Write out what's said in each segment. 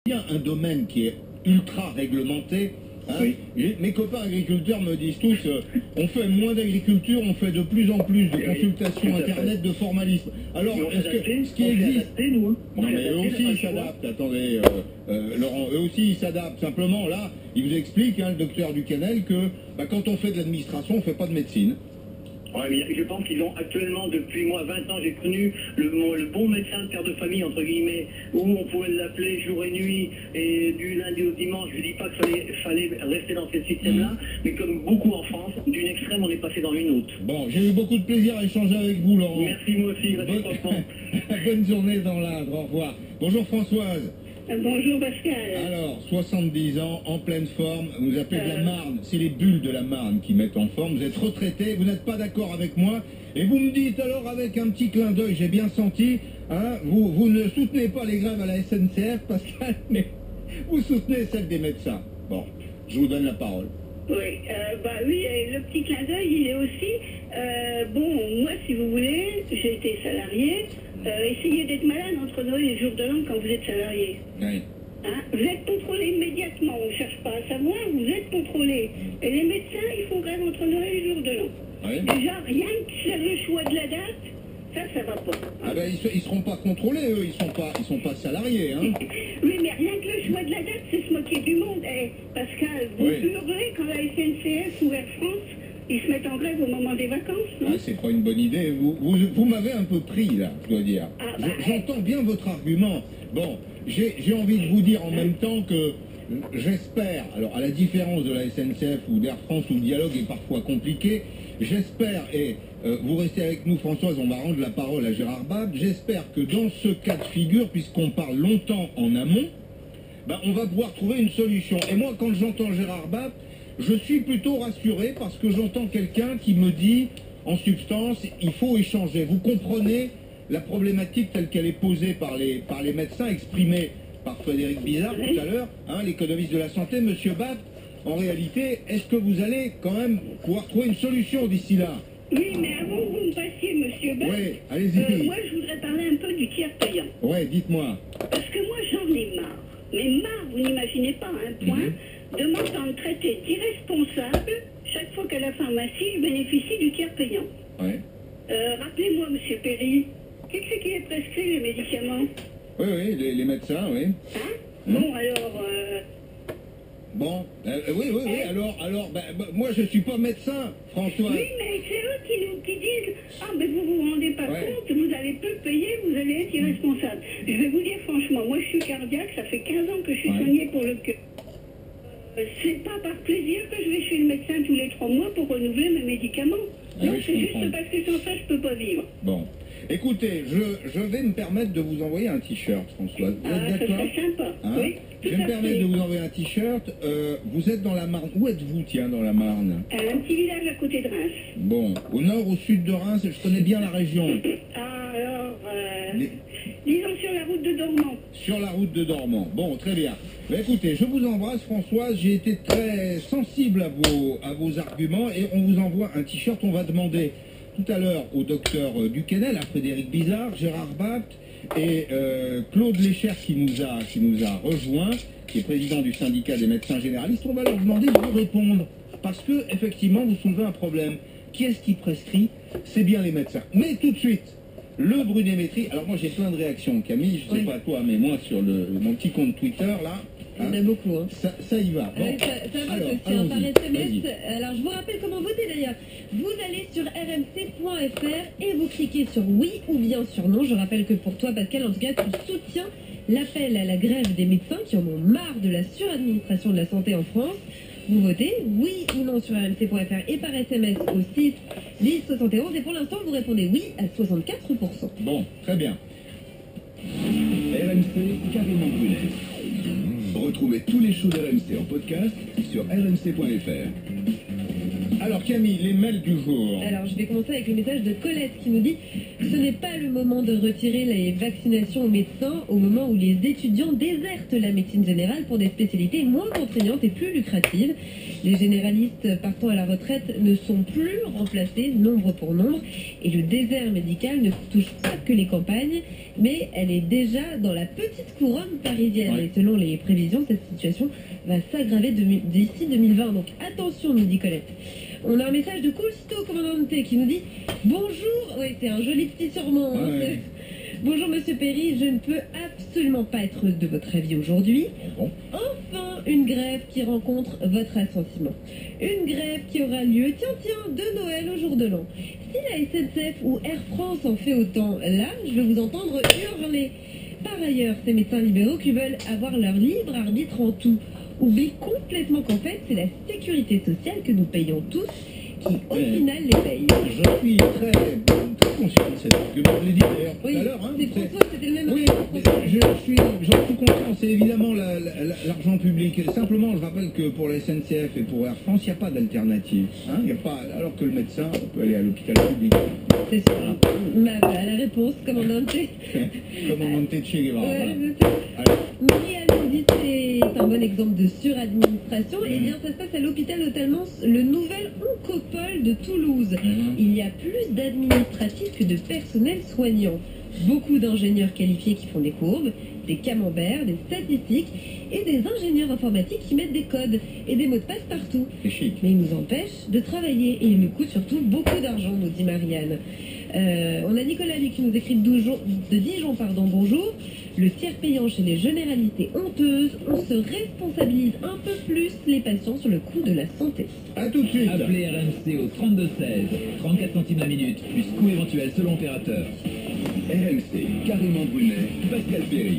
bien un domaine qui est ultra réglementé. Hein. Oui. Mes copains agriculteurs me disent tous, on fait moins d'agriculture, on fait de plus en plus de consultations internet, de formalisme. Alors, est-ce que ce qui existe... Non mais eux aussi ils s'adaptent, attendez, Laurent, eux aussi ils s'adaptent. Simplement là, il vous explique, hein, le docteur Ducanel, que quand on fait de l'administration, on fait pas de médecine. Ouais, mais je pense qu'ils ont actuellement, depuis moi 20 ans, j'ai connu le bon médecin de père de famille, entre guillemets, où on pouvait l'appeler jour et nuit, et du lundi au dimanche. Je ne dis pas qu'il fallait rester dans ce système-là, mais comme beaucoup en France, d'une extrême, on est passé dans une autre. Bon, j'ai eu beaucoup de plaisir à échanger avec vous, Laurent. Merci, moi aussi, réciproquement. Bonne journée dans l'Indre, au revoir. Bonjour Françoise. Bonjour Pascal. Alors, 70 ans, en pleine forme, vous appelez de la Marne, c'est les bulles de la Marne qui mettent en forme, vous êtes retraité, vous n'êtes pas d'accord avec moi, et vous me dites alors avec un petit clin d'œil, j'ai bien senti, hein, vous ne soutenez pas les grèves à la SNCF, Pascal, mais vous soutenez celle des médecins. Bon, je vous donne la parole. Oui, oui, le petit clin d'œil, il est aussi, bon, moi si vous voulez, j'ai été salarié. Essayez d'être malade entre Noël et le jour de l'an quand vous êtes salarié. Oui. Hein, vous êtes contrôlé immédiatement, on ne cherche pas à savoir, vous êtes contrôlé. Et les médecins, ils font grève entre Noël et le jour de l'an. Oui. Déjà, rien que le choix de la date, ça va pas. Ah ben, ils seront pas contrôlés, eux, ils sont pas salariés, hein. Oui, mais rien que le choix de la date, c'est se moquer du monde. Pascal, vous hurlez quand la SNCF ou Air France, ils se mettent en grève au moment des vacances, non? Ah, c'est pas une bonne idée. Vous m'avez un peu pris, là, je dois dire. J'entends bien votre argument. Bon, j'ai envie de vous dire en même temps que j'espère, alors à la différence de la SNCF ou d'Air France où le dialogue est parfois compliqué, j'espère, et vous restez avec nous Françoise, on va rendre la parole à Gérard Bapt, j'espère que dans ce cas de figure, puisqu'on parle longtemps en amont, on va pouvoir trouver une solution. Et moi, quand j'entends Gérard Bapt, je suis plutôt rassuré parce que j'entends quelqu'un qui me dit, en substance, il faut échanger. Vous comprenez la problématique telle qu'elle est posée par les médecins, exprimée par Frédéric Bizard tout à l'heure, hein, l'économiste de la santé, Monsieur Bapt. En réalité, est-ce que vous allez quand même pouvoir trouver une solution d'ici là? Oui, mais avant que vous me passiez, Monsieur Bapt, allez-y. moi je voudrais parler un peu du tiers payant. Ouais, dites-moi. Parce que moi j'en ai marre. Mais marre, vous n'imaginez pas un point, de m'entendre traiter d'irresponsable chaque fois qu'à la pharmacie je bénéficie du tiers payant. Ouais. Rappelez-moi, Monsieur Perry, qu'est-ce que c'est qui est prescrit les médicaments? Oui, les médecins, oui. Hein? Bon, alors... Bon, oui, alors, moi je suis pas médecin, François. Oui, mais c'est eux qui disent, ah, mais vous rendez pas compte, vous allez peu payer, vous allez être irresponsable. Je vais vous dire franchement, moi je suis cardiaque, ça fait 15 ans que je suis soignée pour le cœur. C'est pas par plaisir que je vais chez le médecin tous les 3 mois pour renouveler mes médicaments. Non, c'est juste parce que sans ça, je peux pas vivre. Bon. Écoutez, je vais me permettre de vous envoyer un t-shirt, Françoise. Vous êtes d'accord? C'est sympa, hein? Oui. Je vais me permettre de vous envoyer un t-shirt. Vous êtes dans la Marne. Où êtes-vous, tiens, dans la Marne? Un petit village à côté de Reims. Bon, au nord, au sud de Reims, je connais bien la région. Ah, alors, disons sur la route de Dormans. Sur la route de Dormans. Bon, très bien. Écoutez, je vous embrasse, Françoise. J'ai été très sensible à vos arguments et on vous envoie un t-shirt. On va demander tout à l'heure au docteur Ducanel, à Frédéric Bizard, Gérard Bapt et Claude Lécher qui nous a rejoint, qui est président du syndicat des médecins généralistes. On va leur demander de vous répondre parce que effectivement vous soulevez un problème. Qui est-ce qui prescrit? C'est bien les médecins. Mais tout de suite, le brunémétrie. Alors moi j'ai plein de réactions, Camille, je sais pas toi, mais moi sur mon petit compte Twitter là. Il y en a beaucoup. Hein. Ça y va. Bon. Ça va aussi, par SMS. Alors, je vous rappelle comment voter d'ailleurs. Vous allez sur rmc.fr et vous cliquez sur oui ou bien sur non. Je rappelle que pour toi, Pascal, en tout cas, tu soutiens l'appel à la grève des médecins qui en ont marre de la suradministration de la santé en France. Vous votez oui ou non sur rmc.fr et par SMS au 6 10 71. Et pour l'instant, vous répondez oui à 64%. Bon, très bien. RMC Carrément Brûlé. Retrouvez tous les shows d'RMC en podcast sur rmc.fr. Alors Camille, les mails du jour. Alors je vais commencer avec le message de Colette qui nous dit Ce n'est pas le moment de retirer les vaccinations aux médecins au moment où les étudiants désertent la médecine générale pour des spécialités moins contraignantes et plus lucratives. Les généralistes partant à la retraite ne sont plus remplacés nombre pour nombre et le désert médical ne touche pas que les campagnes, mais elle est déjà dans la petite couronne parisienne. Ouais. Et selon les prévisions, cette situation va s'aggraver d'ici 2020. Donc attention, nous dit Colette. On a un message de Cousteau Commandante qui nous dit « Bonjour ». Oui, c'est un joli petit surnom. Hein, Ouais. Bonjour Monsieur Perry, je ne peux absolument pas être de votre avis aujourd'hui. Bon. Enfin, une grève qui rencontre votre assentiment. Une grève qui aura lieu, tiens, de Noël au jour de l'an. Si la SNCF ou Air France en fait autant, là, je vais vous entendre hurler. Par ailleurs, ces médecins libéraux qui veulent avoir leur libre arbitre en tout oublient complètement qu'en fait, c'est la sécurité sociale que nous payons tous qui, au final, les paye. Je suis très conscient de cet argument. Je l'ai dit d'ailleurs Oui, tout à l'heure. Hein, c'est François, c'était le même Oui, argument. j'en suis conscient, c'est évidemment l'argent public. Simplement, je rappelle que pour la SNCF et pour Air France, il n'y a pas d'alternative. Hein, il y a pas, alors que le médecin peut aller à l'hôpital public. C'est sûr. Voilà la réponse, commandante. Commandante Che Guevara. Ouais, Voilà. c'est ça. Allez. Marie-Anne nous dit c'est un bon exemple de suradministration. Eh bien, ça se passe à l'hôpital notamment le nouvel Oncopole de Toulouse. Il y a plus d'administratifs que de personnel soignant. Beaucoup d'ingénieurs qualifiés qui font des courbes, des camemberts, des statistiques et des ingénieurs informatiques qui mettent des codes et des mots de passe partout. C'est chic. Mais ils nous empêchent de travailler et ils nous coûtent surtout beaucoup d'argent, nous dit Marianne. On a Nicolas lui, qui nous écrit de Dijon, bonjour. Le tiers payant chez les généralistes est honteuse. On se responsabilise un peu plus les patients sur le coût de la santé. A tout de suite. Appelez RMC au 32 16, 34 centimes la minute, plus coût éventuel selon opérateur. RMC, Carrément Brunet, Pascal Perry.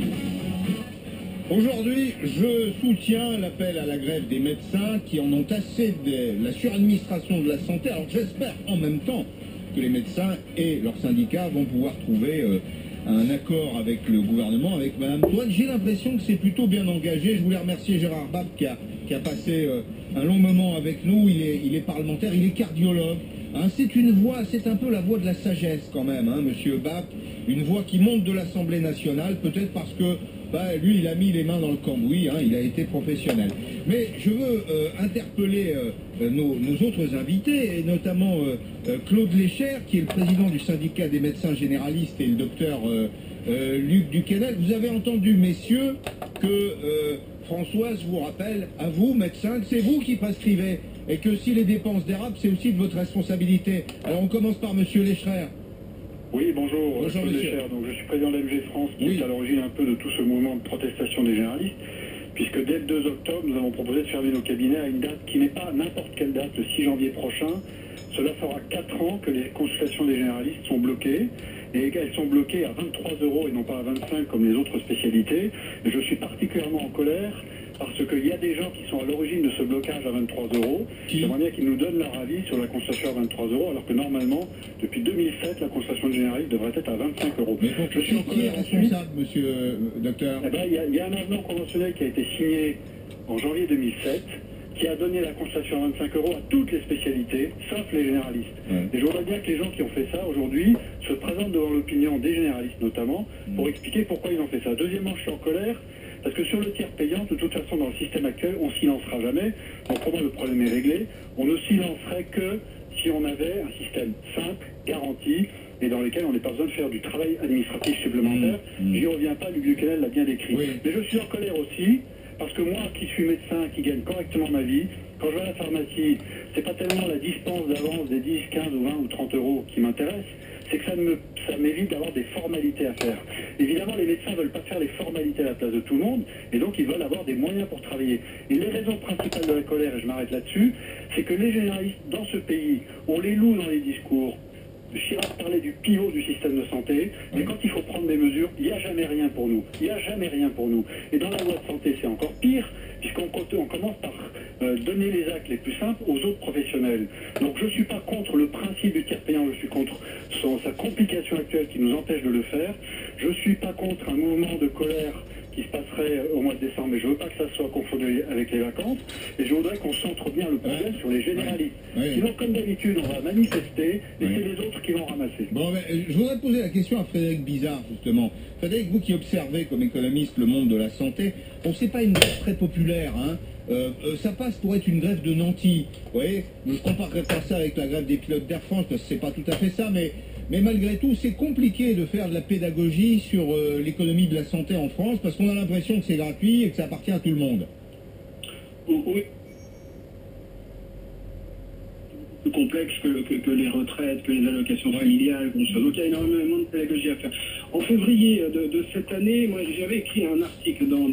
Aujourd'hui, je soutiens l'appel à la grève des médecins qui en ont assez de la suradministration de la santé. Alors j'espère en même temps que les médecins et leurs syndicats vont pouvoir trouver un accord avec le gouvernement, avec Mme Toine. J'ai l'impression que c'est plutôt bien engagé. Je voulais remercier Gérard Bab qui a passé un long moment avec nous. Il est parlementaire, il est cardiologue. Hein, c'est une voix, c'est un peu la voix de la sagesse quand même, hein, Monsieur Bab. Une voix qui monte de l'Assemblée nationale, peut-être parce que lui, il a mis les mains dans le cambouis, hein, il a été professionnel. Mais je veux interpeller nos autres invités, et notamment Claude Lécher, qui est le président du syndicat des médecins généralistes, et le docteur Luc Duquesnel. Vous avez entendu, messieurs, que Françoise vous rappelle, à vous, médecins, que c'est vous qui prescrivez, et que si les dépenses dérapent, c'est aussi de votre responsabilité. Alors on commence par Monsieur Lécher. Oui, bonjour, Bonjour, Claude monsieur. Lécher. Donc, je suis président de l'MG France, qui Oui. est à l'origine un peu de tout ce mouvement de protestation des généralistes, puisque dès le 2 octobre, nous avons proposé de fermer nos cabinets à une date qui n'est pas n'importe quelle date, le 6 janvier prochain. Cela fera 4 ans que les consultations des généralistes sont bloquées, et elles sont bloquées à 23 € et non pas à 25 comme les autres spécialités. Et je suis particulièrement en colère, parce qu'il y a des gens qui sont à l'origine de ce blocage à 23 €. J'aimerais bien qu'ils nous donnent leur avis sur la consultation à 23 €, alors que normalement, depuis 2007, la consultation de généraliste devrait être à 25 €. Mais pour Je suis en qui est colère ensuite. responsable, monsieur docteur? Eh ben, il y a un avenant conventionnel qui a été signé en janvier 2007, qui a donné la consultation à 25 € à toutes les spécialités, sauf les généralistes. Ouais. Et je voudrais bien que les gens qui ont fait ça aujourd'hui se présentent devant l'opinion des généralistes notamment, pour expliquer pourquoi ils ont fait ça. Deuxièmement, je suis en colère, parce que sur le tiers payant, de toute façon, dans le système actuel, on ne s'y lancera jamais. Donc pour moi, le problème est réglé. On ne s'y lancerait que si on avait un système simple, garanti, et dans lequel on n'a pas besoin de faire du travail administratif supplémentaire. J'y reviens pas, Luc Duquesnel l'a bien décrit. Oui. Mais je suis en colère aussi, parce que moi, qui suis médecin, qui gagne correctement ma vie, quand je vais à la pharmacie, c'est pas tellement la dispense d'avance des 10, 15 ou 20 ou 30 € qui m'intéresse, c'est que ça m'évite d'avoir des formalités à faire. Évidemment, les médecins ne veulent pas faire les formalités à la place de tout le monde, et donc ils veulent avoir des moyens pour travailler. Et les raisons principales de la colère, et je m'arrête là-dessus, c'est que les généralistes dans ce pays, on les loue dans les discours. Chirac parlait du pivot du système de santé, mais quand il faut prendre des mesures, il n'y a jamais rien pour nous. Il n'y a jamais rien pour nous. Et dans la loi de santé, c'est encore pire, puisqu'on commence par donner les actes les plus simples aux autres professionnels. Donc je ne suis pas contre le principe du tiers payant, je suis contre sa complication actuelle qui nous empêche de le faire. Je ne suis pas contre un mouvement de colère qui se passerait au mois de décembre, mais je veux pas que ça soit confondu avec les vacances, et je voudrais qu'on centre bien le problème sur les généralistes. Sinon, comme d'habitude, on va manifester, et c'est les autres qui vont ramasser. Bon, je voudrais poser la question à Frédéric Bizard, justement. Frédéric, vous qui observez comme économiste le monde de la santé, bon, c'est pas une grève très populaire, hein. Ça passe pour être une grève de nantis. Vous voyez, je ne comparerai pas ça avec la grève des pilotes d'Air France, parce que c'est pas tout à fait ça, mais malgré tout, c'est compliqué de faire de la pédagogie sur l'économie de la santé en France, parce qu'on a l'impression que c'est gratuit et que ça appartient à tout le monde. Oui. Plus complexe que les retraites, que les allocations familiales, donc il y a énormément de pédagogie à faire. En février de cette année, moi j'avais écrit un article dans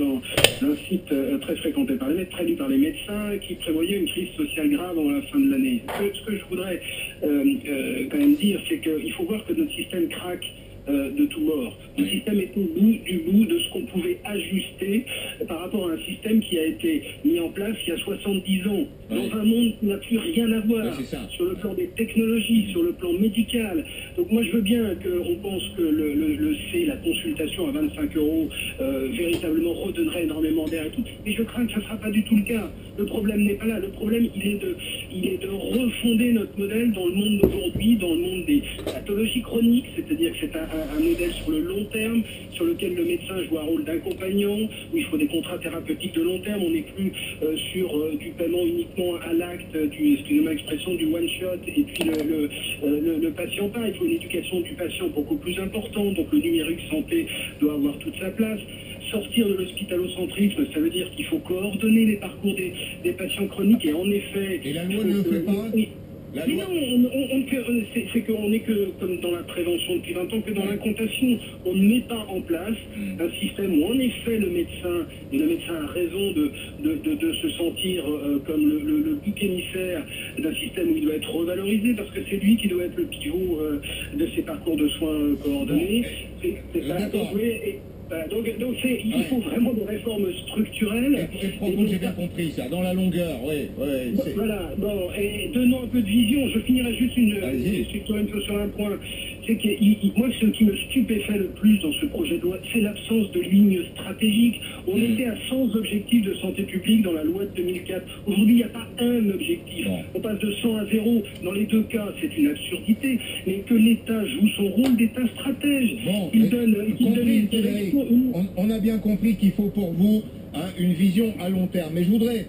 un site très fréquenté par les médecins, traduit par les médecins, qui prévoyait une crise sociale grave avant la fin de l'année. Ce que je voudrais quand même dire, c'est qu'il faut voir que notre système craque de tout bord. Le système est au bout du bout de ce qu'on pouvait ajuster par rapport à un système qui a été mis en place il y a 70 ans, dans un monde qui n'a plus rien à voir, sur le plan des technologies, sur le plan médical. Donc moi je veux bien qu'on pense que le C, la consultation à 25 €, véritablement redonnerait énormément d'air et tout, mais je crains que ça ne sera pas du tout le cas. Le problème n'est pas là. Le problème, il est de refonder notre modèle dans le monde d'aujourd'hui, dans le monde des pathologies chroniques, c'est-à-dire que c'est un modèle sur le long terme, sur lequel le médecin joue un rôle d'accompagnant, où il faut des contrats thérapeutiques de long terme. On n'est plus sur du paiement uniquement à l'acte, excusez-moi l'expression, du one-shot, et puis le patient part. Il faut une éducation du patient beaucoup plus importante, donc le numérique santé doit avoir toute sa place. Sortir de l'hospitalo-centrisme, ça veut dire qu'il faut coordonner les parcours des patients chroniques, et en effet... Et la loi ne le fait pas Mais non, c'est qu'on n'est que, comme dans la prévention depuis 20 ans, que dans l'incantation. On ne met pas en place un système où, en effet, le médecin a raison de se sentir comme le bouc émissaire d'un système où il doit être revalorisé, parce que c'est lui qui doit être le pivot de ces parcours de soins coordonnés. Il faut vraiment des réformes structurelles. Et j'ai bien compris ça, dans la longueur, oui. Voilà, bon, et donnons un peu de vision. Je finirai juste sur un point. C'est que moi, ce qui me stupéfait le plus dans ce projet de loi, c'est l'absence de ligne stratégique. On était à 100 objectifs de santé publique dans la loi de 2004. Aujourd'hui, il n'y a pas un objectif. On passe de 100 à 0. Dans les deux cas, c'est une absurdité. Mais que l'État joue son rôle d'État stratège. On a bien compris qu'il faut pour vous une vision à long terme. Mais je voudrais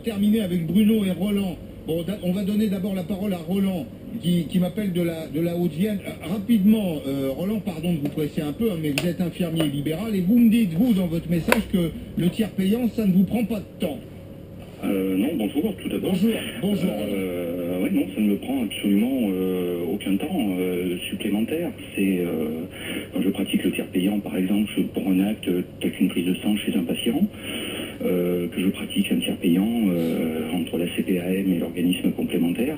terminer avec Bruno et Roland. Bon, on va donner d'abord la parole à Roland, qui m'appelle de la Haute-Vienne. Rapidement, Roland, pardon de vous presser un peu, mais vous êtes infirmier libéral, et vous me dites, vous, dans votre message, que le tiers payant, ça ne vous prend pas de temps. Non, bonjour, tout d'abord. Bonjour. Oui, non, ça ne me prend absolument aucun temps supplémentaire. C'est quand je pratique le tiers payant, par exemple, pour un acte tel qu'une prise de sang chez un patient, que je pratique un tiers payant entre la CPAM et l'organisme complémentaire.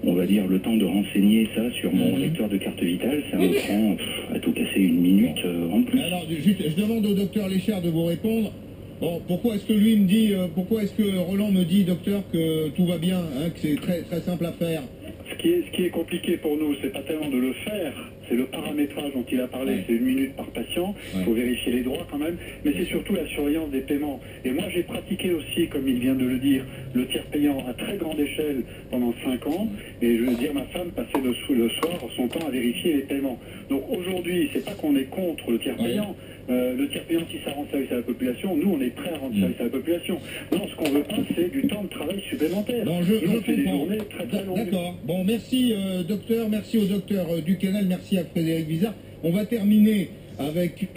On va dire le temps de renseigner ça sur mon lecteur de carte vitale, ça me prend à tout casser 1 minute en plus. Alors, je demande au docteur Léchard de vous répondre. Bon, pourquoi est-ce que lui me dit, pourquoi est-ce que Roland me dit, docteur, que tout va bien, que c'est très, très simple à faire? Ce qui est compliqué pour nous, c'est pas tellement de le faire, c'est le paramétrage dont il a parlé, c'est 1 minute par patient, il faut vérifier les droits quand même, mais c'est surtout la surveillance des paiements. Et moi j'ai pratiqué aussi, comme il vient de le dire, le tiers payant à très grande échelle pendant 5 ans, et je veux dire, ma femme passait le soir son temps à vérifier les paiements. Donc aujourd'hui, c'est pas qu'on est contre le tiers payant, le tiers payant, si ça rend service à la population, nous on est prêts à rendre service à la population. Non, ce qu'on veut pas, c'est du temps de travail supplémentaire. Non, on fait des journées très très longues. D'accord. Bon, merci docteur, merci au docteur Duquesnel, merci à Frédéric Bizard. On va terminer avec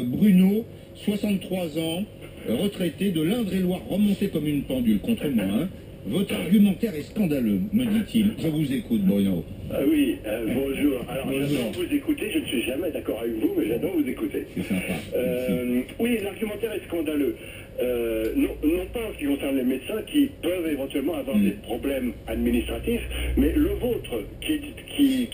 Bruno, 63 ans, retraité de l'Indre-et-Loire, remonté comme une pendule contre moi. Votre argumentaire est scandaleux, me dit-il. Je vous écoute, Bruno. Ah oui, bonjour. Alors, j'adore vous écouter. Je ne suis jamais d'accord avec vous, mais j'adore vous écouter. C'est sympa. Oui, l'argumentaire est scandaleux. Non pas en ce qui concerne les médecins qui peuvent éventuellement avoir des problèmes administratifs, mais le vôtre qui dit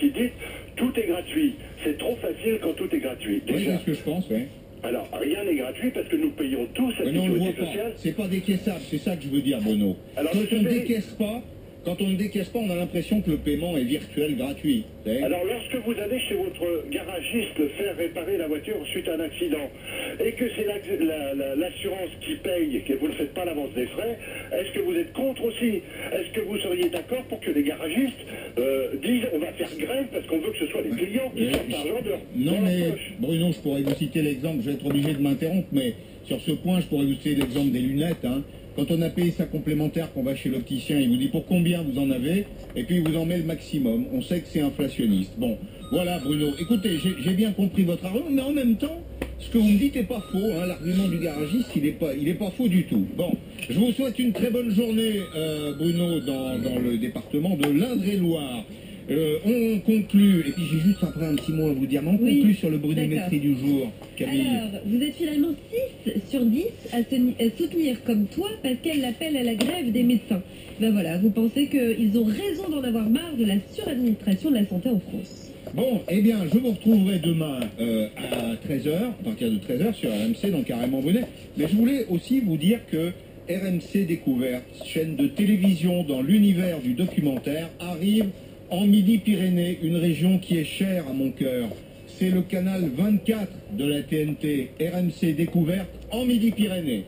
tout est gratuit. C'est trop facile quand tout est gratuit. Oui, c'est ce que je pense, oui. Alors, rien n'est gratuit parce que nous payons tous la sécurité sociale. C'est pas décaissable, c'est ça que je veux dire, Bruno. Alors, quand on ne décaisse pas, quand on ne décaisse pas, on a l'impression que le paiement est virtuel, gratuit. Alors lorsque vous allez chez votre garagiste faire réparer la voiture suite à un accident, et que c'est l'assurance qui paye, que vous ne faites pas l'avance des frais, est-ce que vous êtes contre aussi? Est-ce que vous seriez d'accord pour que les garagistes disent on va faire grève parce qu'on veut que ce soit les clients qui sortent l'argent de leur Non mais, poche? Bruno, je pourrais vous citer l'exemple, je vais être obligé de m'interrompre, mais sur ce point, je pourrais vous citer l'exemple des lunettes. Hein. Quand on a payé sa complémentaire, qu'on va chez l'opticien, il vous dit pour combien vous en avez, et puis il vous en met le maximum. On sait que c'est inflationniste. Bon, voilà Bruno. Écoutez, j'ai bien compris votre argument, mais en même temps, ce que vous me dites n'est pas faux. Hein. L'argument du garagiste, il est pas faux du tout. Bon, je vous souhaite une très bonne journée, Bruno, dans le département de l'Indre-et-Loire. On conclut, et puis j'ai juste après un petit mot à vous dire, mais on conclut sur le brunométrie du jour, Camille. Alors, vous êtes finalement 6 sur 10 à soutenir comme toi Pascal l'appel à la grève des médecins. Ben voilà, vous pensez qu'ils ont raison d'en avoir marre de la suradministration de la santé en France. Bon, eh bien, je vous retrouverai demain à 13h, à partir de 13h sur RMC, donc Carrément Brunet. Mais je voulais aussi vous dire que RMC Découverte, chaîne de télévision dans l'univers du documentaire, arrive en Midi-Pyrénées, une région qui est chère à mon cœur. C'est le canal 24 de la TNT, RMC Découverte en Midi-Pyrénées.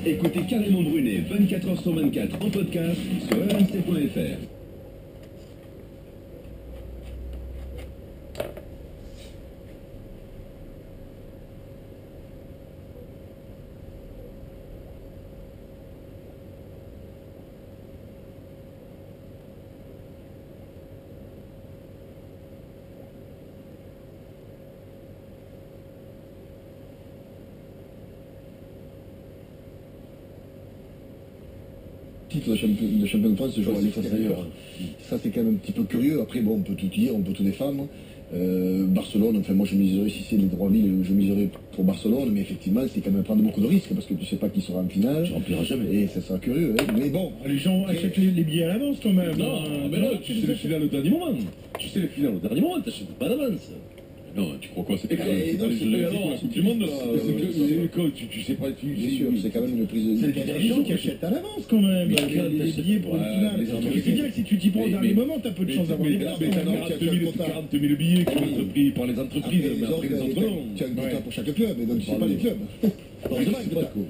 Écoutez Carrément Brunet, 24h sur 24 en podcast sur rmc.fr. Titre de champion de France, ce jour à l'extérieur. Ça, c'est quand même un petit peu curieux. Après, bon, on peut tout dire, on peut tout défendre. Barcelone, enfin, moi, je miserais, si c'est les 3000, je miserais pour Barcelone, mais effectivement, c'est quand même prendre beaucoup de risques parce que tu sais pas qui sera en finale. Tu rempliras jamais. Et ça sera curieux, hein. Mais bon. Les gens achètent les billets à l'avance quand même. Non, mais non, tu sais les finales au dernier moment. Tu sais les finales au dernier moment, t'achètes pas d'avance. Non, tu crois quoi? C'est pas la Coupe du Monde, là. Tu sais pas. Bien sûr, c'est quand même une prise de. C'est des gens qui achètent à l'avance quand même. Les billets pour le final. C'est bien que si tu t'y prends au dernier moment, t'as peu de chance d'avoir des places. Mais t'as 40 000 billets qui vont être pris par les entreprises, mais après les autres non. Tu as un quota pour chaque club, et donc tu sais pas les clubs.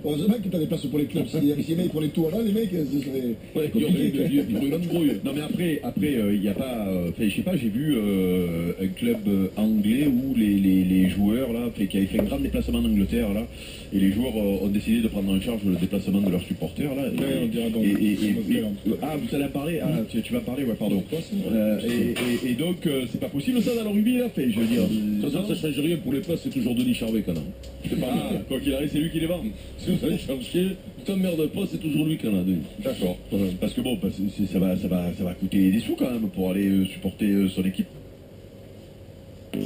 Heureusement que tu as des places pour les clubs. S'il y avait pour les tours là, les mecs, ce serait compliqué. Il y aurait une embrouille. Non mais après, il n'y a pas... je sais pas, j'ai vu un club anglais où les joueurs, là, qui avaient fait un grand déplacement en Angleterre, là, et les joueurs ont décidé de prendre en charge le déplacement de leurs supporters, là. On dira donc. Vous allez en parler? Ah, tu vas parler, ouais, pardon. Et donc, c'est pas possible ça dans le rugby, là, je veux dire. Ça change rien pour les places, c'est toujours Denis Charvet, quand même. C'est pas quoi qu'il arrive, c'est lui qui les vend. Si vous allez chercher, tu t'emmerdes pas, c'est toujours lui qui en a deux. D'accord. Parce que bon, ça va coûter des sous quand même pour aller supporter son équipe. Les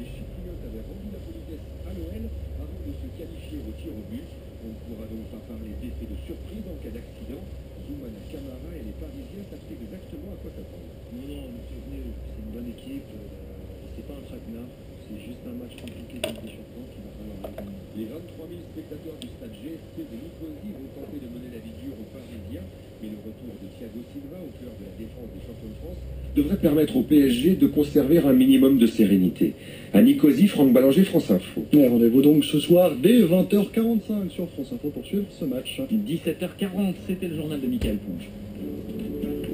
Chypriotes avaient rendu la politesse à l'OL avant de se qualifier au tir au but. On ne pourra donc pas parler d'effet de surprise en cas d'accident. Zoumana Camara et les Parisiens savent exactement à quoi s'attendre. Non, c'est une bonne équipe. C'est pas un traquenard. C'est juste un match compliqué de Ligue des Champions qui va falloir gagner. Les 23 000 spectateurs du stade GSP de Nicosie vont tenter de mener la vie dure aux Parisiens. Mais le retour de Thiago Silva au cœur de la défense des champions de France devrait permettre au PSG de conserver un minimum de sérénité. À Nicosie, Franck Ballanger, France Info. Rendez-vous donc ce soir dès 20h45 sur France Info pour suivre ce match. 17h40, c'était le journal de Michael Ponge.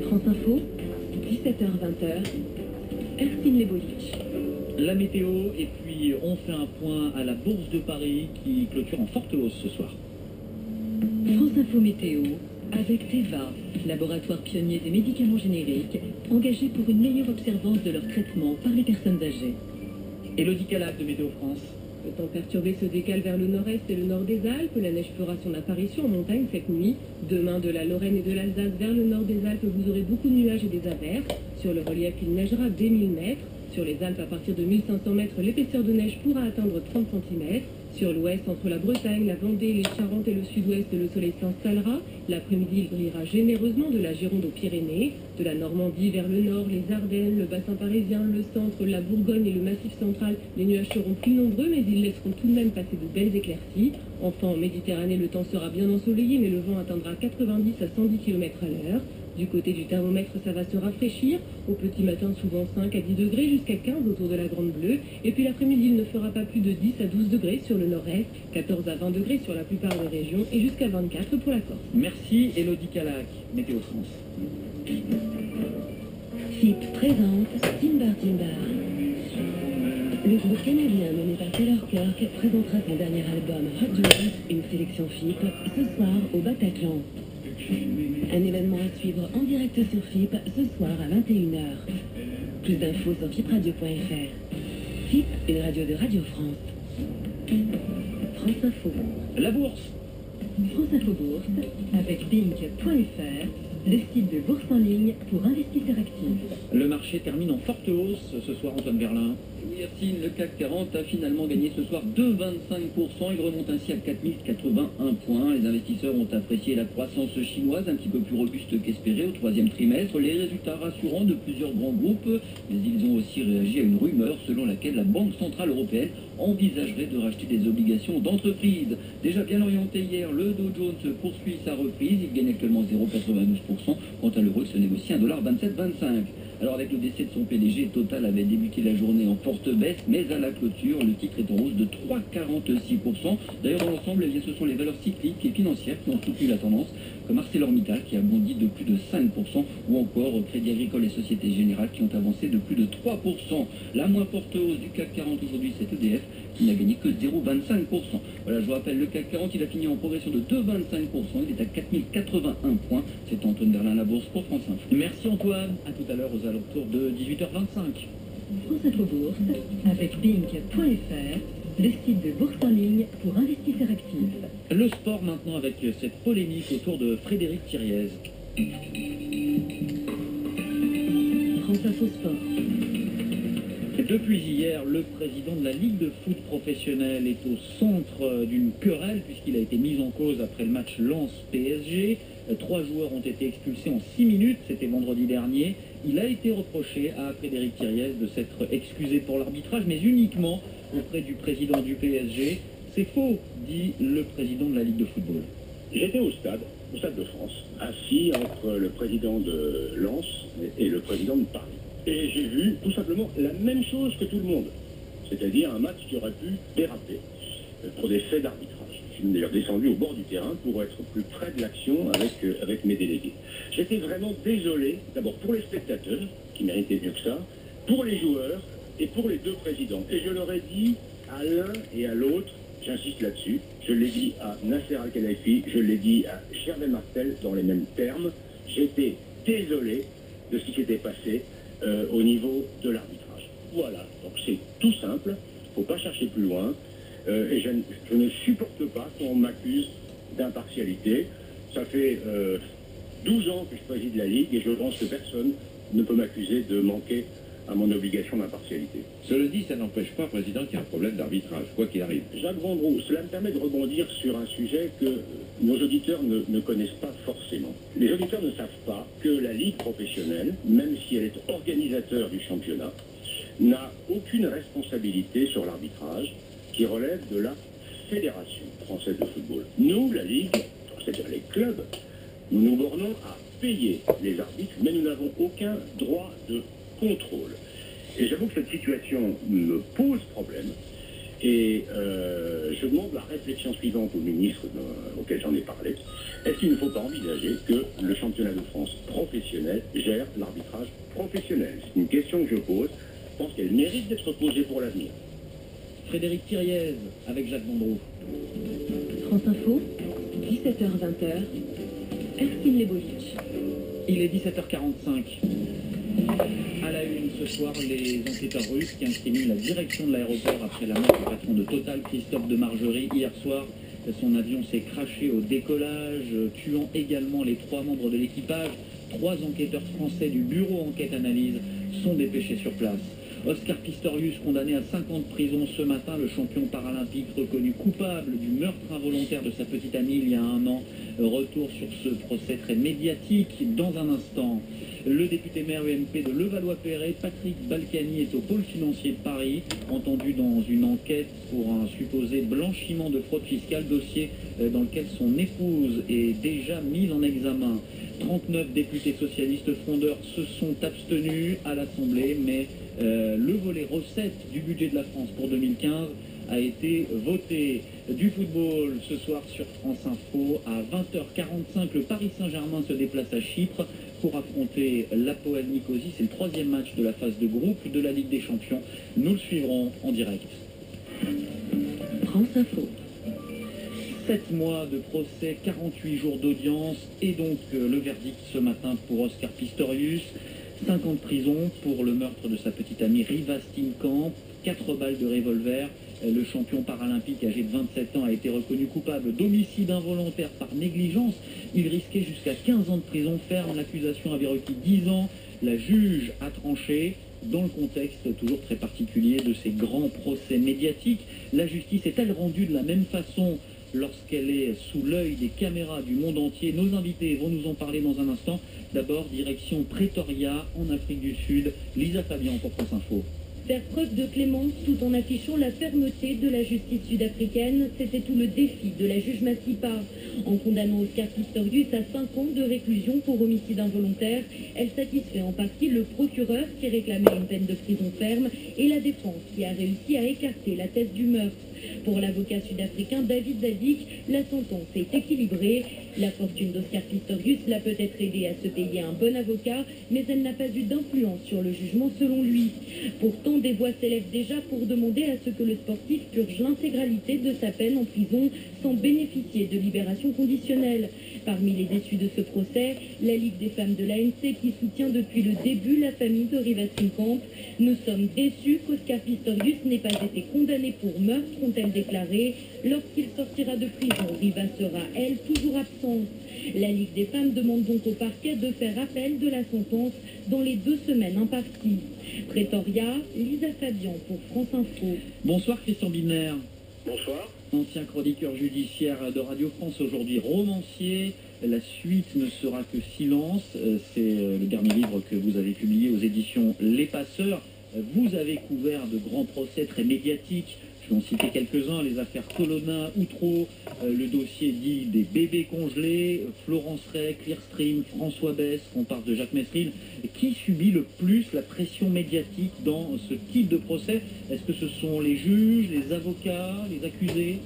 France Info, 17h-20h, Ercine Lebovitch. La météo, et puis on fait un point à la Bourse de Paris qui clôture en forte hausse ce soir. France Info Météo, avec Teva, laboratoire pionnier des médicaments génériques, engagé pour une meilleure observance de leur traitement par les personnes âgées. Élodie Calac de Météo France. Le temps perturbé se décale vers le nord-est et le nord des Alpes. La neige fera son apparition en montagne cette nuit. Demain, de la Lorraine et de l'Alsace vers le nord des Alpes, vous aurez beaucoup de nuages et des averses. Sur le relief, il neigera dès 1000 mètres. Sur les Alpes, à partir de 1500 mètres, l'épaisseur de neige pourra atteindre 30 cm. Sur l'ouest, entre la Bretagne, la Vendée, les Charentes et le sud-ouest, le soleil s'installera. L'après-midi, il brillera généreusement de la Gironde aux Pyrénées, de la Normandie vers le nord, les Ardennes, le bassin parisien, le centre, la Bourgogne et le massif central. Les nuages seront plus nombreux, mais ils laisseront tout de même passer de belles éclaircies. Enfin, en Méditerranée, le temps sera bien ensoleillé, mais le vent atteindra 90 à 110 km à l'heure. Du côté du thermomètre, ça va se rafraîchir. Au petit matin, souvent 5 à 10 degrés, jusqu'à 15 autour de la Grande Bleue. Et puis l'après-midi, il ne fera pas plus de 10 à 12 degrés sur le nord-est, 14 à 20 degrés sur la plupart des régions et jusqu'à 24 pour la Corse. Merci Elodie Calac, Météo France. FIP présente Timber Timber. Le groupe canadien mené par Taylor Kirk présentera son dernier album Hot Dreams, une sélection FIP, ce soir au Bataclan. Un événement à suivre en direct sur FIP ce soir à 21h. Plus d'infos sur fipradio.fr. FIP, une radio de Radio France. France Info. La bourse. France Info Bourse avec Bink.fr, le site de bourse en ligne pour investisseurs actifs. Le marché termine en forte hausse ce soir, Antoine Verlin. Oui, Yacine, le CAC 40 a finalement gagné ce soir 2,25%. Il remonte ainsi à 4081 points. Les investisseurs ont apprécié la croissance chinoise un petit peu plus robuste qu'espéré au troisième trimestre. Les résultats rassurants de plusieurs grands groupes, mais ils ont aussi réagi à une rumeur selon laquelle la Banque Centrale Européenne envisagerait de racheter des obligations d'entreprise. Déjà bien orienté hier, le Dow Jones poursuit sa reprise. Il gagne actuellement 0,92%. Quant à l'euro, il se négocie à 1,2725 $. Alors avec le décès de son PDG, Total avait débuté la journée en forte baisse, mais à la clôture, le titre est en hausse de 3,46%. D'ailleurs, dans l'ensemble, ce sont les valeurs cycliques et financières qui ont soutenu la tendance, comme ArcelorMittal qui a bondi de plus de 5%, ou encore Crédit Agricole et Société Générale qui ont avancé de plus de 3%. La moins forte hausse du CAC 40 aujourd'hui, c'est EDF, qui n'a gagné que 0,25%. Voilà, je vous rappelle, le CAC 40, il a fini en progression de 2,25%. Il est à 4081 points. C'est Antoine Berlin, la bourse pour France Info. Merci Antoine. À tout à l'heure aux alentours de 18h25. France Info Bourse avec Bink.fr, le site de bourse en ligne pour investisseurs actifs. Le sport maintenant avec cette polémique autour de Frédéric Thiriez. France Info Sport. Depuis hier, le président de la Ligue de foot professionnelle est au centre d'une querelle puisqu'il a été mis en cause après le match Lens-PSG. 3 joueurs ont été expulsés en 6 minutes, c'était vendredi dernier. Il a été reproché à Frédéric Thiriez de s'être excusé pour l'arbitrage, mais uniquement auprès du président du PSG. C'est faux, dit le président de la Ligue de football. J'étais au Stade de France, assis entre le président de Lens et le président de Paris. Et j'ai vu tout simplement la même chose que tout le monde, c'est-à-dire un match qui aurait pu déraper pour des faits d'arbitrage. Je suis d'ailleurs descendu au bord du terrain pour être plus près de l'action avec mes délégués. J'étais vraiment désolé, d'abord pour les spectateurs, qui méritaient mieux que ça, pour les joueurs et pour les deux présidents. Et je leur ai dit à l'un et à l'autre, j'insiste là-dessus, je l'ai dit à Nasser Al-Khelaifi, je l'ai dit à Gervais Martel dans les mêmes termes, j'étais désolé de ce qui s'était passé au niveau de l'arbitrage. Voilà, donc c'est tout simple, il ne faut pas chercher plus loin, et je ne supporte pas qu'on m'accuse d'impartialité. Ça fait 12 ans que je préside la Ligue et je pense que personne ne peut m'accuser de manquer à mon obligation d'impartialité. Cela dit, ça n'empêche pas, Président, qu'il y a un problème d'arbitrage, quoi qu'il arrive. Jacques Vendroux, cela me permet de rebondir sur un sujet que nos auditeurs ne connaissent pas forcément. Les auditeurs ne savent pas que la Ligue professionnelle, même si elle est organisateur du championnat, n'a aucune responsabilité sur l'arbitrage qui relève de la Fédération française de football. Nous, la Ligue, c'est-à-dire les clubs, nous nous bornons à payer les arbitres, mais nous n'avons aucun droit de contrôle. Et j'avoue que cette situation me pose problème. Et je demande la réflexion suivante au ministre auquel j'en ai parlé. Est-ce qu'il ne faut pas envisager que le championnat de France professionnel gère l'arbitrage professionnel? C'est une question que je pose. Je pense qu'elle mérite d'être posée pour l'avenir. Frédéric Thiriez avec Jacques Vendroux. France Info, 17h-20h, Erskine Lebovic. Il est 17h45. À la une ce soir, les enquêteurs russes qui incriminent la direction de l'aéroport après la mort du patron de Total, Christophe de Margerie. Hier soir, son avion s'est crashé au décollage, tuant également les 3 membres de l'équipage. 3 enquêteurs français du bureau enquête-analyse sont dépêchés sur place. Oscar Pistorius, condamné à 5 ans de prison ce matin, le champion paralympique reconnu coupable du meurtre involontaire de sa petite amie il y a un an. Retour sur ce procès très médiatique dans un instant. Le député maire UMP de Levallois-Perret, Patrick Balkany, est au pôle financier de Paris, entendu dans une enquête pour un supposé blanchiment de fraude fiscale, dossier dans lequel son épouse est déjà mise en examen. 39 députés socialistes frondeurs se sont abstenus à l'Assemblée, mais le volet recettes du budget de la France pour 2015 a été voté. Du football ce soir sur France Info à 20h45, le Paris Saint-Germain se déplace à Chypre pour affronter l'Apoel Nicosie. C'est le 3e match de la phase de groupe de la Ligue des Champions. Nous le suivrons en direct. France Info. 7 mois de procès, 48 jours d'audience et donc le verdict ce matin pour Oscar Pistorius. 5 ans de prison pour le meurtre de sa petite amie Riva Steenkamp, 4 balles de revolver. Le champion paralympique âgé de 27 ans a été reconnu coupable d'homicide involontaire par négligence. Il risquait jusqu'à 15 ans de prison ferme. L'accusation avait requis 10 ans. La juge a tranché. Dans le contexte toujours très particulier de ces grands procès médiatiques, la justice est-elle rendue de la même façon lorsqu'elle est sous l'œil des caméras du monde entier? Nos invités vont nous en parler dans un instant. D'abord, direction Pretoria, en Afrique du Sud. Lisa Fabian pour France Info. Faire preuve de clémence tout en affichant la fermeté de la justice sud-africaine, c'était tout le défi de la juge Masipa. En condamnant Oscar Pistorius à 5 ans de réclusion pour homicide involontaire, elle satisfait en partie le procureur qui réclamait une peine de prison ferme et la défense qui a réussi à écarter la thèse du meurtre. Pour l'avocat sud-africain David Zadig, la sentence est équilibrée. La fortune d'Oscar Pistorius l'a peut-être aidé à se payer un bon avocat, mais elle n'a pas eu d'influence sur le jugement selon lui. Pourtant, des voix s'élèvent déjà pour demander à ce que le sportif purge l'intégralité de sa peine en prison sans bénéficier de libération conditionnelle. Parmi les déçus de ce procès, la Ligue des femmes de l'ANC qui soutient depuis le début la famille de Riva Steenkamp. Nous sommes déçus qu'Oscar Pistorius n'ait pas été condamné pour meurtre, ont-elles déclaré. Lorsqu'il sortira de prison, Riva sera, elle, toujours absente. La Ligue des femmes demande donc au parquet de faire appel de la sentence dans les 2 semaines imparties. Pretoria, Lisa Fabian pour France Info. Bonsoir Christian Bibner. Bonsoir. Ancien chroniqueur judiciaire de Radio France, aujourd'hui romancier. La suite ne sera que silence. C'est le dernier livre que vous avez publié aux éditions Les Passeurs. Vous avez couvert de grands procès très médiatiques. Je vais en citer quelques-uns, les affaires Colonna, Outreau, le dossier dit des bébés congelés, Florence Ray, Clearstream, François Besse, on parle de Jacques Messrine. Qui subit le plus la pression médiatique dans ce type de procès? Est-ce que ce sont les juges, les avocats, les accusés?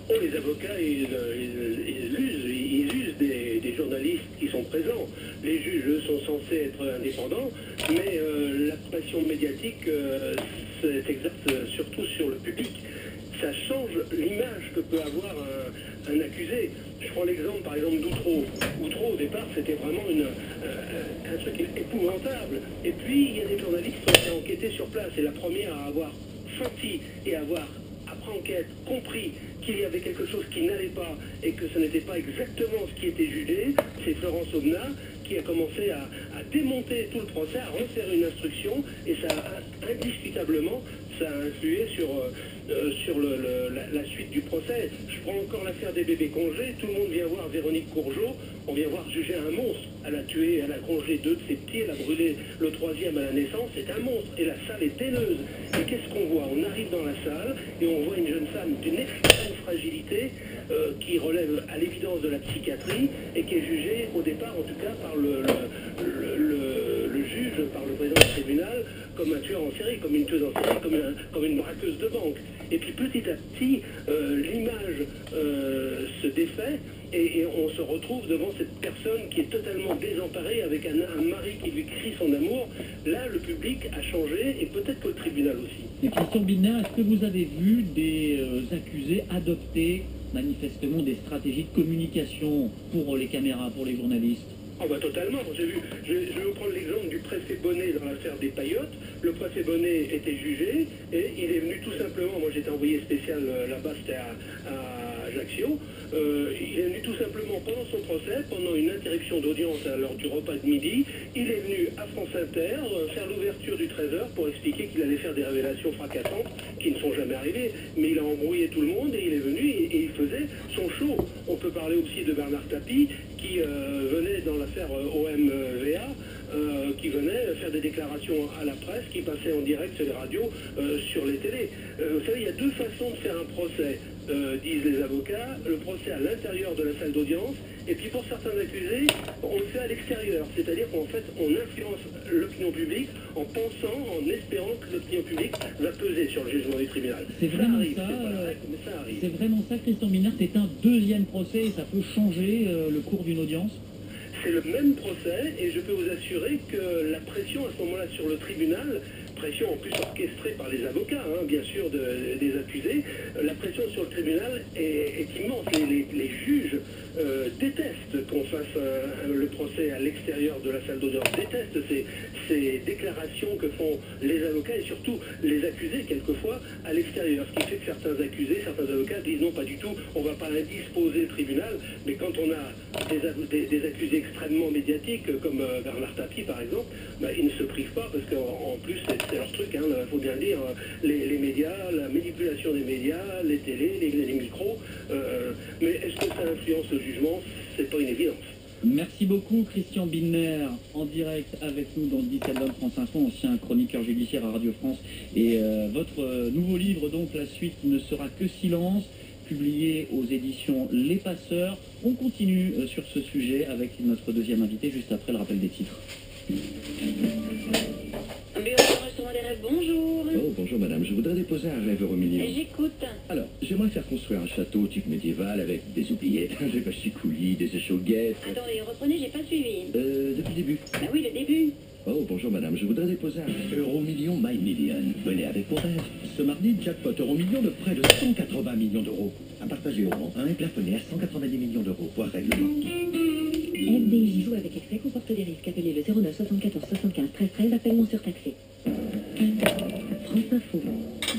Oh, les avocats, ils usent des journalistes qui sont présents. Les juges, eux, sont censés être indépendants, mais la pression médiatique s'exerce surtout sur le public. Ça change l'image que peut avoir un accusé. Je prends l'exemple, par exemple, d'Outreau. Outreau, au départ, c'était vraiment un truc épouvantable. Et puis, il y a des journalistes qui ont été enquêtés sur place. Et la première à avoir senti et à avoir, après enquête, compris qu'il y avait quelque chose qui n'allait pas et que ce n'était pas exactement ce qui était jugé, c'est Florence Aubenas qui a commencé à démonter tout le procès, à refaire une instruction, et ça a indiscutablement ça a influé sur la suite du procès. Je prends encore l'affaire des bébés congés, tout le monde vient voir Véronique Courgeot, on vient voir juger un monstre. Elle a tué, elle a congé 2 de ses petits, elle a brûlé le 3e à la naissance, c'est un monstre. Et la salle est haineuse. Et qu'est-ce qu'on voit? On arrive dans la salle et on voit une jeune femme d'une extrême fragilité qui relève à l'évidence de la psychiatrie et qui est jugée au départ, en tout cas, par le juge, par le président du tribunal, comme un tueur en série, comme une tueuse en série, comme une braqueuse de banque. Et puis petit à petit, l'image se défait et on se retrouve devant cette personne qui est totalement désemparée avec un mari qui lui crie son amour. Là, le public a changé et peut-être que le tribunal aussi. Et Christian Bibner, est-ce que vous avez vu des accusés adopter manifestement des stratégies de communication pour les caméras, pour les journalistes? Ah bah totalement, je vais vous prendre l'exemple du préfet Bonnet dans l'affaire des paillotes. Le préfet Bonnet était jugé et il est venu tout simplement, moi j'étais envoyé spécial là-bas, c'était à Ajaccio, Il est venu tout simplement pendant son procès, pendant une interruption d'audience lors du repas de midi. Il est venu à France Inter faire l'ouverture du 13h pour expliquer qu'il allait faire des révélations fracassantes qui ne sont jamais arrivées. Mais il a embrouillé tout le monde et il est venu et il faisait son show. On peut parler aussi de Bernard Tapie qui venait dans l'affaire OMVA. Qui venait faire des déclarations à la presse, qui passait en direct sur les radios, sur les télés. Vous savez, il y a deux façons de faire un procès, disent les avocats. Le procès à l'intérieur de la salle d'audience, et puis pour certains accusés, on le fait à l'extérieur. C'est-à-dire qu'en fait, on influence l'opinion publique en pensant, en espérant que l'opinion publique va peser sur le jugement du tribunal. C'est vraiment arrive, ça, c'est pas la règle, mais ça arrive. c'est vraiment ça, Christian Binard, c'est un deuxième procès et ça peut changer le cours d'une audience. C'est le même procès et je peux vous assurer que la pression à ce moment-là sur le tribunal, pression en plus orchestrée par les avocats, hein, bien sûr, des accusés, la pression sur le tribunal est immense. Les juges détestent qu'on fasse le procès à l'extérieur de la salle d'audience, détestent ces déclarations que font les avocats et surtout les accusés quelquefois à l'extérieur. Ce qui fait que certains accusés, certains avocats disent non, pas du tout, on ne va pas indisposer le tribunal, mais quand on a des accusés extrêmement médiatiques comme Bernard Tapie par exemple, bah, ils ne se privent pas parce qu'en plus c'est leur truc, il faut bien le dire, les médias, la manipulation des médias, les télés, les micros, mais est-ce que ça influence le jugement? C'est pas une évidence. Merci beaucoup Christian Binner, en direct avec nous dans 17 Dom France Info, ancien chroniqueur judiciaire à Radio France. Et votre nouveau livre, donc la suite ne sera que silence, publié aux éditions Les Passeurs. On continue sur ce sujet avec notre deuxième invité juste après le rappel des titres. Restaurant des rêves, bonjour. Oh, bonjour madame, je voudrais déposer un rêve Euromillion. J'écoute. Alors, j'aimerais faire construire un château type médiéval avec des oubliettes, des vaches à coulis, des échauguettes. Attendez, reprenez, j'ai pas suivi. Depuis le début. Ah oui, le début. Oh, bonjour madame, je voudrais déposer un Euromillion My Million. Venez avec vos rêves. Ce mardi, jackpot Euromillion de près de 180 millions d'euros. À partager au rang 1 est plafonné à 190 millions d'euros. Voir règlement. FDJ joue avec excès comporte des risques. Appelez le 09 74 75 13 13, appel non surtaxé. France Info.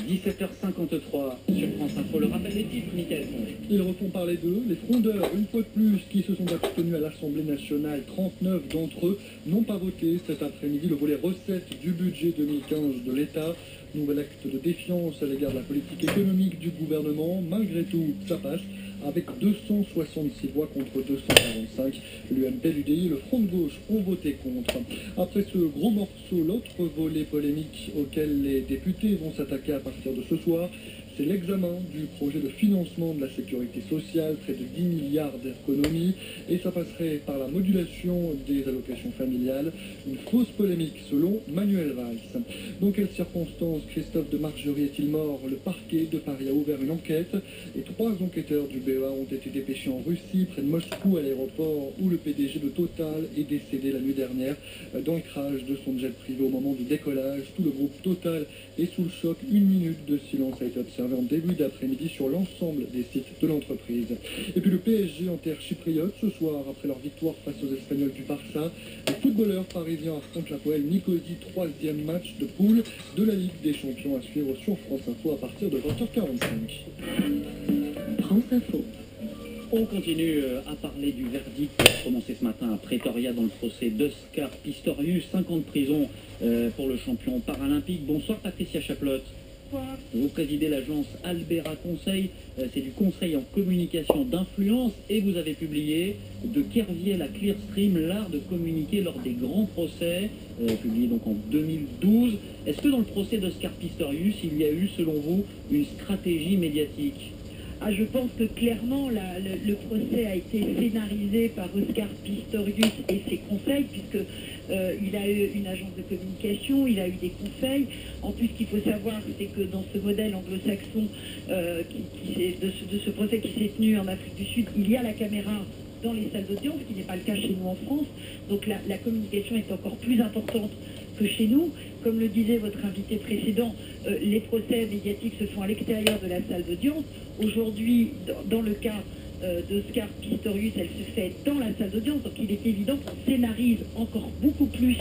17h53 sur France Info, le rappel des titres, Michael. Ils refont parler d'eux, les frondeurs, une fois de plus, qui se sont abstenus à l'Assemblée nationale. 39 d'entre eux n'ont pas voté cet après-midi le volet recettes du budget 2015 de l'État. Nouvel acte de défiance à l'égard de la politique économique du gouvernement. Malgré tout, ça passe. Avec 266 voix contre 245, l'UMP, l'UDI et le Front de Gauche ont voté contre. Après ce gros morceau, l'autre volet polémique auquel les députés vont s'attaquer à partir de ce soir, c'est l'examen du projet de financement de la sécurité sociale, près de 10 milliards d'économies, et ça passerait par la modulation des allocations familiales, une fausse polémique selon Manuel Valls. Dans quelles circonstances Christophe de Margerie est-il mort? Le parquet de Paris a ouvert une enquête, et 3 enquêteurs du BEA ont été dépêchés en Russie, près de Moscou, à l'aéroport où le PDG de Total est décédé la nuit dernière dans le crash de son jet privé au moment du décollage. Tout le groupe Total est sous le choc. 1 minute de silence a été observée en début d'après-midi sur l'ensemble des sites de l'entreprise. Et puis le PSG en terre chypriote ce soir, après leur victoire face aux Espagnols du Barça. Les footballeurs parisiens affrontent la Poel Nicosie, 3e match de poule de la Ligue des Champions à suivre sur France Info à partir de 20h45. France Info. On continue à parler du verdict prononcé ce matin à Pretoria dans le procès d'Oscar Pistorius, 5 ans de prison pour le champion paralympique. Bonsoir Patricia Chaplotte. Vous présidez l'agence Albera Conseil, c'est du conseil en communication d'influence, et vous avez publié De Kerviel à Clearstream, l'art de communiquer lors des grands procès, publié donc en 2012. Est-ce que dans le procès d'Oscar Pistorius, il y a eu, selon vous, une stratégie médiatique ? Je pense que clairement le procès a été scénarisé par Oscar Pistorius et ses conseils, puisque il a eu une agence de communication, il a eu des conseils. En plus, ce qu'il faut savoir, c'est que dans ce modèle anglo-saxon de ce procès qui s'est tenu en Afrique du Sud, il y a la caméra dans les salles d'audience, ce qui n'est pas le cas chez nous en France. Donc la communication est encore plus importante que chez nous. Comme le disait votre invité précédent, les procès médiatiques se font à l'extérieur de la salle d'audience. Aujourd'hui, dans le cas d'Oscar Pistorius, elle se fait dans la salle d'audience. Donc il est évident qu'on scénarise encore beaucoup plus